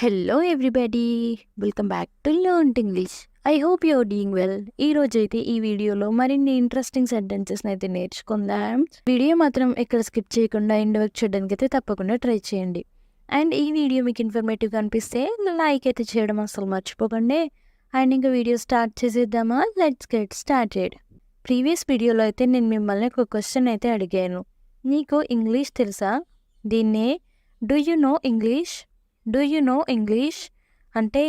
Hello everybody, welcome back to learnt English. I hope you are doing well. ఈ రోజైతే ఈ వీడియోలో మరిన్ని ఇంట్రెస్టింగ్ సెంటెన్సెస్ని అయితే నేర్చుకుందాం. వీడియో మాత్రం ఎక్కడ స్కిప్ చేయకుండా ఎండ్ వరకు చూడడానికి అయితే తప్పకుండా ట్రై చేయండి. అండ్ ఈ వీడియో మీకు ఇన్ఫర్మేటివ్గా అనిపిస్తే లైక్ అయితే చేయడం అసలు మర్చిపోకండి. అండ్ ఇంకా వీడియో స్టార్ట్ చేసేద్దామా? Let's get started. ప్రీవియస్ వీడియోలో అయితే నేను మిమ్మల్ని ఒక క్వశ్చన్ అయితే అడిగాను. నీకు ఇంగ్లీష్ తెలుసా? దీన్నే do you know English do you know English అంటే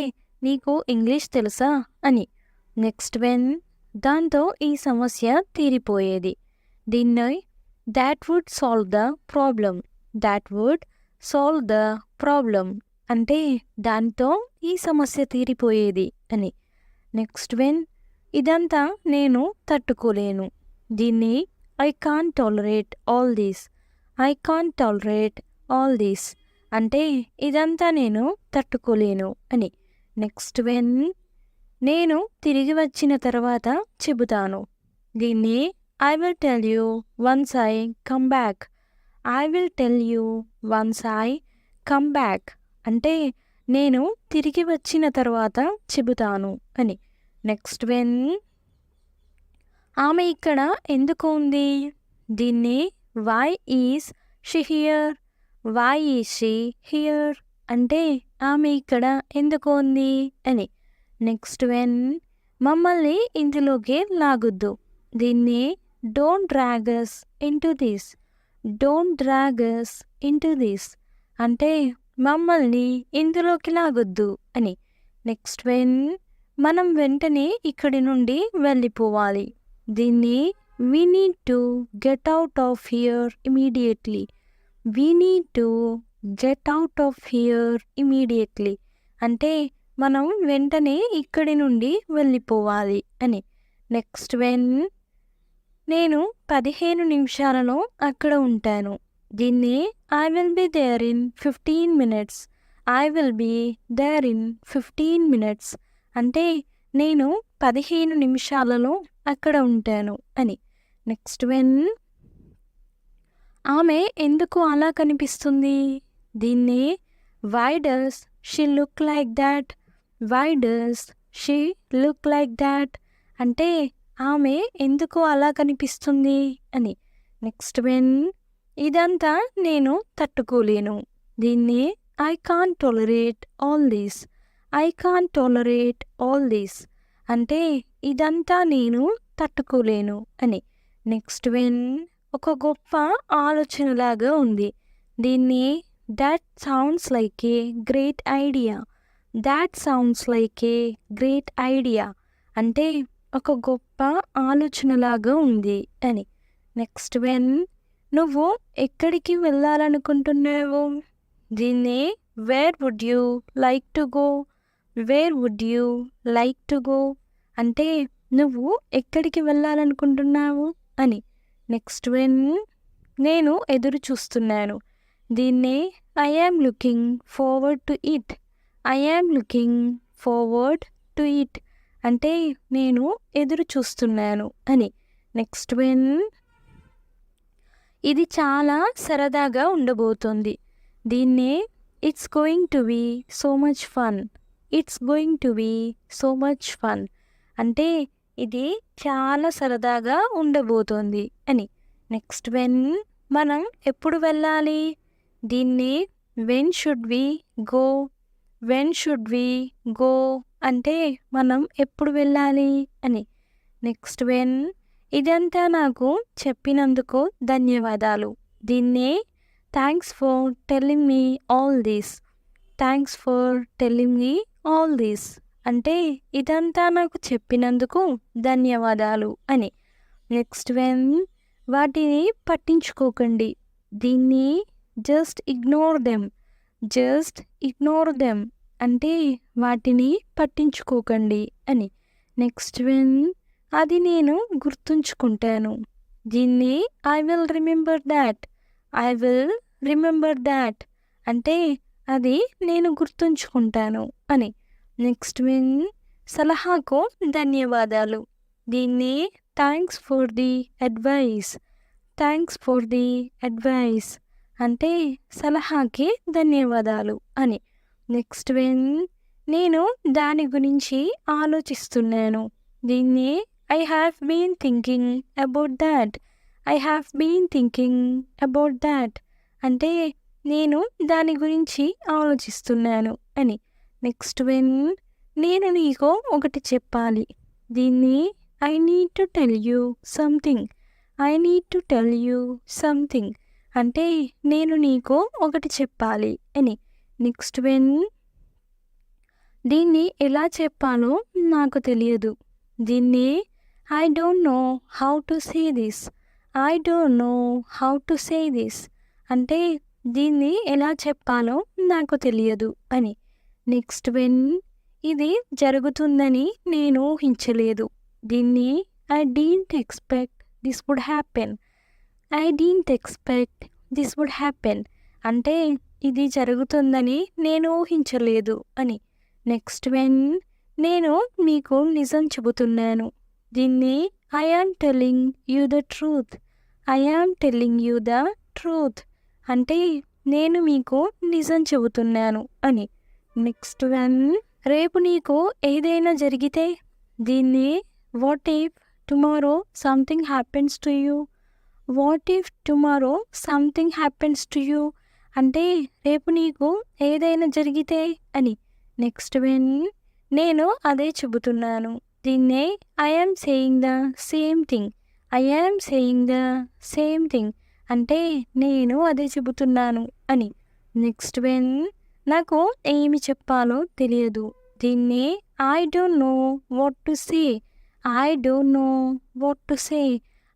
నీకు ఇంగ్లీష్ తెలుసా అని. నెక్స్ట్ వెన్ దాంతో ఈ సమస్య తీరిపోయేది. దీన్ని that would solve the problem that would solve the problem అంటే దాంతో ఈ సమస్య తీరిపోయేది అని. నెక్స్ట్ వెన్ ఇదంతా నేను తట్టుకోలేను. దీన్ని I can't tolerate all these I can't tolerate all these అంటే ఇదంతా నేను తట్టుకోలేను అని. నెక్స్ట్ వెన్ నేను తిరిగి వచ్చిన తర్వాత చెబుతాను. దీన్ని I will tell you once I come back I will tell you once I come back అంటే నేను తిరిగి వచ్చిన తర్వాత చెబుతాను అని. నెక్స్ట్ వెన్ ఆమె ఇక్కడ ఎందుకు ఉంది? దీన్ని why is she here why is she here అంటే ఆమె ఇక్కడ ఎందుకు ఉంది అని. నెక్స్ట్ వెన్ మమ్మల్ని ఇందులోకి లాగొద్దు. దీన్ని don't drag us into this don't drag us into this అంటే మమ్మల్ని ఇందులోకి లాగొద్దు అని. నెక్స్ట్ వెన్ మనం వెంటనే ఇక్కడి నుండి వెళ్ళిపోవాలి. దీన్ని we need to get out of here immediately we need to get out of here immediately అంటే మనం వెంటనే ఇక్కడి నుండి వెళ్ళిపోవాలి అని. నెక్స్ట్ వెన్ నేను 15 నిమిషాలలో అక్కడ ఉంటాను. దీన్ని I will be there in 15 minutes I will be there in 15 minutes అంటే నేను 15 నిమిషాలలో అక్కడ ఉంటాను అని. నెక్స్ట్ వెన్ ఆమె ఎందుకు అలా కనిపిస్తుంది? దీన్ని why does she look like that why does she look like that అంటే ఆమె ఎందుకు అలా కనిపిస్తుంది అని. నెక్స్ట్ వెన్ ఇదంతా నేను తట్టుకోలేను. దీన్ని I can't tolerate all these I can't tolerate all these అంటే ఇదంతా నేను తట్టుకోలేను అని. నెక్స్ట్ వెన్ ఒక గొప్ప ఆలోచనలాగా ఉంది. దీన్ని that sounds like a great idea that sounds like a great idea అంటే ఒక గొప్ప ఆలోచనలాగా ఉంది అని. నెక్స్ట్ వెన్ నువ్వు ఎక్కడికి వెళ్ళాలనుకుంటున్నావు? దీన్ని where would you like to go where would you like to go అంటే నువ్వు ఎక్కడికి వెళ్ళాలనుకుంటున్నావు అని. నెక్స్ట్ వెన్ నేను ఎదురు చూస్తున్నాను. దీన్ని I am looking forward to it I am looking forward to it అంటే నేను ఎదురు చూస్తున్నాను అని. నెక్స్ట్ వెన్ ఇది చాలా సరదాగా ఉండబోతోంది. దీన్నే it's going to be so much fun it's going to be so much fun అంటే ఇది చాలా సరదాగా ఉండబోతోంది అని. నెక్స్ట్ వెన్ మనం ఎప్పుడు వెళ్ళాలి? దీన్ని when should we go when should we go అంటే మనం ఎప్పుడు వెళ్ళాలి అని. నెక్స్ట్ వెన్ ఇదంతా నాకు చెప్పినందుకు ధన్యవాదాలు. దీన్నే thanks for telling me all these thanks for telling me all these అంటే ఇదంతా నాకు చెప్పినందుకు ధన్యవాదాలు అని. నెక్స్ట్ వెన్ వాటిని పట్టించుకోకండి. దీన్ని just ignore them just ignore them అంటే వాటిని పట్టించుకోకండి అని. నెక్స్ట్ వెన్ అది నేను గుర్తుంచుకుంటాను. దీన్ని I will remember that I will remember that అంటే అది నేను గుర్తుంచుకుంటాను అని. నెక్స్ట్ వెన్ సలహాకు ధన్యవాదాలు. దీన్ని thanks for the advice thanks for the advice అంటే సలహాకి ధన్యవాదాలు అని. నెక్స్ట్ వెన్ నేను దాని గురించి ఆలోచిస్తున్నాను. దీన్ని I have been thinking about that. I have been thinking about that అంటే నేను దాని గురించి ఆలోచిస్తున్నాను అని. నెక్స్ట్ వెన్ నేను నీకు ఒకటి చెప్పాలి. దీన్ని I need to tell you something. I need to tell you something అంటే నేను నీకు ఒకటి చెప్పాలి అని. నెక్స్ట్ వెన్ దీన్ని ఎలా చెప్పాలో నాకు తెలియదు. దీన్ని I don't know how to say this. I don't know how to say this అంటే దీన్ని ఎలా చెప్పాలో నాకు తెలియదు అని. నెక్స్ట్ వెన్ ఇది జరుగుతుందని నేను ఊహించలేదు. దీన్ని I didn't expect this would happen. I didn't expect this would happen అంటే ఇది జరుగుతుందని నేను ఊహించలేదు అని. నెక్స్ట్ వెన్ నేను మీకు నిజం చెబుతున్నాను. దీన్ని I am telling you the truth. I am telling you the truth అంటే నేను మీకు నిజం చెబుతున్నాను అని. నెక్స్ట్ వన్ రేపు నీకు ఏదైనా జరిగితే. దీన్ని what if tomorrow something happens to you. What if tomorrow something happens to you అంటే రేపు నీకు ఏదైనా జరిగితే అని. నెక్స్ట్ వెన్ నేను అదే చెబుతున్నాను. దీన్నే I am saying the same thing. I am saying the same thing అంటే నేను అదే చెబుతున్నాను అని. నెక్స్ట్ వెన్ నాకు ఏమి చెప్పాలో తెలియదు. దీన్ని I don't know what to say. I don't know what to say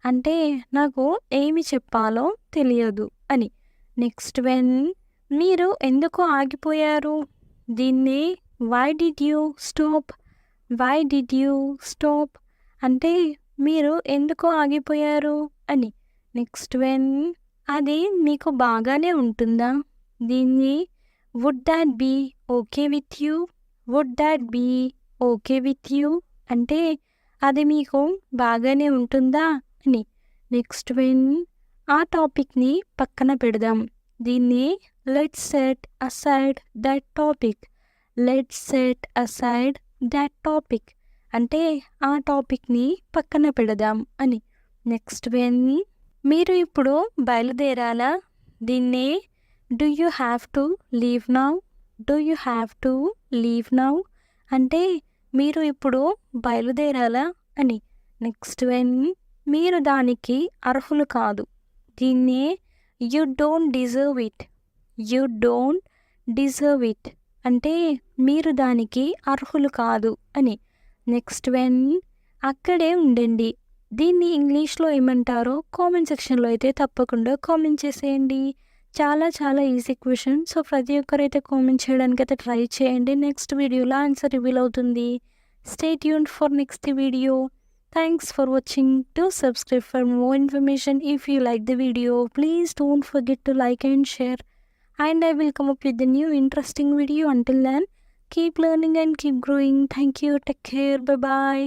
అంటే నాకు ఏమి చెప్పాలో తెలియదు అని. నెక్స్ట్ వెన్ మీరు ఎందుకు ఆగిపోయారు. దీన్ని why did you stop. Why did you stop అంటే మీరు ఎందుకు ఆగిపోయారు అని. నెక్స్ట్ వెన్ అది మీకు బాగానే ఉంటుందా. దీన్ని would that be okay with you. Would that be okay with you అంటే అది మీకు బాగానే ఉంటుందా అని. నెక్స్ట్ వెన్ ఆ టాపిక్ని పక్కన పెడదాం. దీన్ని let's set aside that topic. Let's set aside that topic అంటే ఆ టాపిక్ని పక్కన పెడదాం అని. నెక్స్ట్ వెన్ మీరు ఇప్పుడు బయలుదేరాలా. దీన్ని do you have to leave now. Do you have to leave now అంటే మీరు ఇప్పుడు బయలుదేరాలా అని. నెక్స్ట్ వెన్ మీరు దానికి అర్హులు కాదు. దీన్ని you don't deserve it. You don't deserve it అంటే మీరు దానికి అర్హులు కాదు అని. నెక్స్ట్ వెన్ అక్కడే ఉండండి. దీన్ని ఇంగ్లీష్లో ఏమంటారో కామెంట్ సెక్షన్లో అయితే తప్పకుండా కామెంట్ చేసేయండి. చాలా చాలా ఈజీ క్వశ్చన్. సో ప్రతి ఒక్కరైతే కామెంట్ చేయడానికి అయితే ట్రై చేయండి. నెక్స్ట్ వీడియోలో ఆన్సర్ రివీల్ అవుతుంది. Stay tuned for next video. Thanks for watching. Do subscribe for more information. If you like the video, please don't forget to like and share. And I will come up with a new interesting video. Until then, keep learning and keep growing. Thank you. Take care. Bye bye.